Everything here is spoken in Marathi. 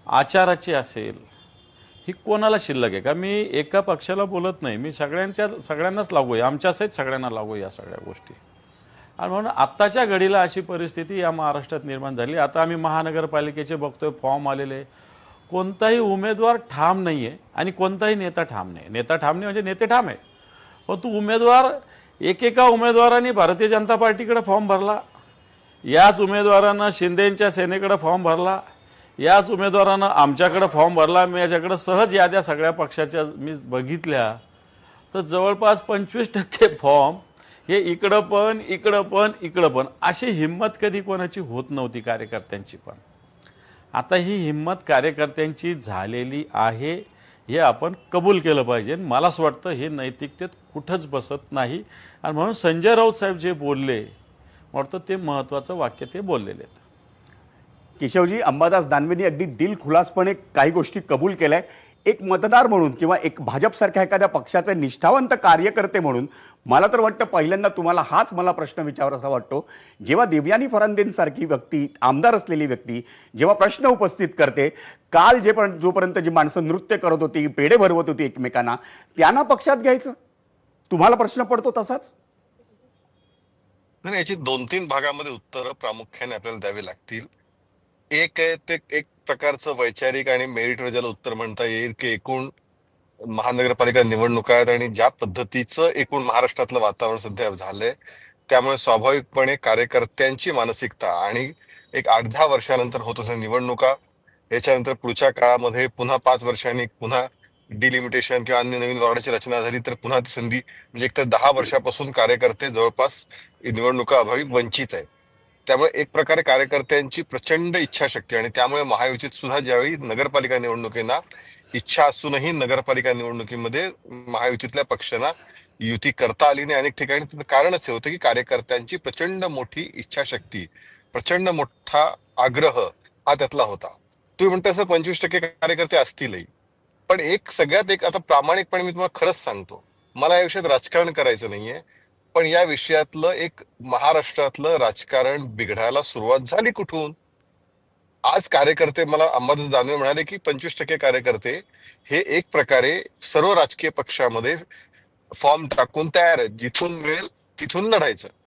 आचाराची असेल, ही कोणाला शिल्लक आहे का? मी एका पक्षाला बोलत नाही, मी सगळ्यांनाच लागू आहे, आमच्यासहित सगळ्यांना लागू या सगळ्या गोष्टी. आणि म्हणून आत्ताच्या घडीला अशी परिस्थिती या महाराष्ट्रात निर्माण झाली. आता आम्ही महानगरपालिकेचे बघतोय फॉर्म आलेले, कोणताही उमेदवार ठाम नाही आहे आणि कोणताही नेता ठाम नाही. नेता ठाम नाही म्हणजे नेते ठाम आहे, पण तू उमेदवार, एकेका उमेदवाराने भारतीय जनता पार्टीकडे फॉर्म भरला, याच उमेदवारानं शिंदेंच्या सेनेकडे फॉर्म भरला, याच उमेदवारानं आमच्याकडे फॉर्म भरला. मी याच्याकडे सहज याद्या सगळ्या पक्षाच्या मी बघितल्या, तर जवळपास 25% फॉर्म हे इकडं पण इकडं पण इकडं पण, अशी हिंमत कधी कोणाची होत नव्हती कार्यकर्त्यांची. पण आता ही हिंमत कार्यकर्त्यांची झालेली आहे, हे आपण कबूल केलं पाहिजे. मला असं वाटतं हे नैतिकतेत कुठंच बसत नाही. आणि म्हणून संजय राऊत साहेब जे बोलले, वाटतं ते महत्त्वाचं वाक्य ते बोललेले आहेत. केशवजी, अंबादास दानवेंनी अगदी दिलखुलासपणे काही गोष्टी कबूल केल्याय. एक मतदार म्हणून किंवा एक भाजपसारख्या एखाद्या पक्षाचे निष्ठावंत कार्यकर्ते म्हणून मला तर वाटतं पहिल्यांदा तुम्हाला हाच मला प्रश्न विचारावासा वाटतो. जेव्हा देवयानी फरांदेंसारखी व्यक्ती, आमदार असलेली व्यक्ती जेव्हा प्रश्न उपस्थित करते, काल जोपर्यंत जी माणसं नृत्य करत होती, पेढे भरवत होती एकमेकांना, त्यांना पक्षात घ्यायचं, तुम्हाला प्रश्न पडतो तसाच? नाही, याची 2-3 भागामध्ये उत्तरं प्रामुख्याने आपल्याला द्यावी लागतील. एक आहे ते एक प्रकारचं वैचारिक आणि मेरिटवर ज्याला उत्तर म्हणता येईल, की एकूण महानगरपालिका निवडणुका आहेत आणि ज्या पद्धतीचं एकूण महाराष्ट्रातलं वातावरण सध्या झालंय, त्यामुळे स्वाभाविकपणे कार्यकर्त्यांची मानसिकता आणि एक 8-10 वर्षानंतर होत असलेल्या निवडणुका, याच्यानंतर पुढच्या काळामध्ये पुन्हा 5 वर्षांनी पुन्हा डिलिमिटेशन किंवा अन्य नवीन वॉर्डाची रचना झाली तर पुन्हा ती संधी, म्हणजे एकतर 10 वर्षापासून कार्यकर्ते जवळपास निवडणुका अभावी वंचित आहेत. त्यामुळे एक प्रकारे कार्यकर्त्यांची प्रचंड इच्छाशक्ती, आणि त्यामुळे महायुतीत सुद्धा ज्यावेळी नगरपालिका निवडणुकींना इच्छा असूनही नगरपालिका निवडणुकीमध्ये महायुतीतल्या पक्षांना युती करता आली नाही अनेक ठिकाणी, त्याचं कारणच हे होतं की कार्यकर्त्यांची प्रचंड मोठी इच्छाशक्ती, प्रचंड मोठा आग्रह हा त्यातला होता. तुम्ही म्हणता असं 25% कार्यकर्ते असतीलही, पण एक सगळ्यात एक आता प्रामाणिकपणे मी तुम्हाला खरंच सांगतो, मला या विषयात राजकारण करायचं नाहीये, पण या विषयातलं एक महाराष्ट्रातलं राजकारण बिघडायला सुरुवात झाली कुठून? आज कार्यकर्ते, मला अंबादास दानवे म्हणाले की 25% कार्यकर्ते हे एक प्रकारे सर्व राजकीय पक्षामध्ये फॉर्म टाकून तयार आहेत, जिथून मिळेल तिथून लढायचं.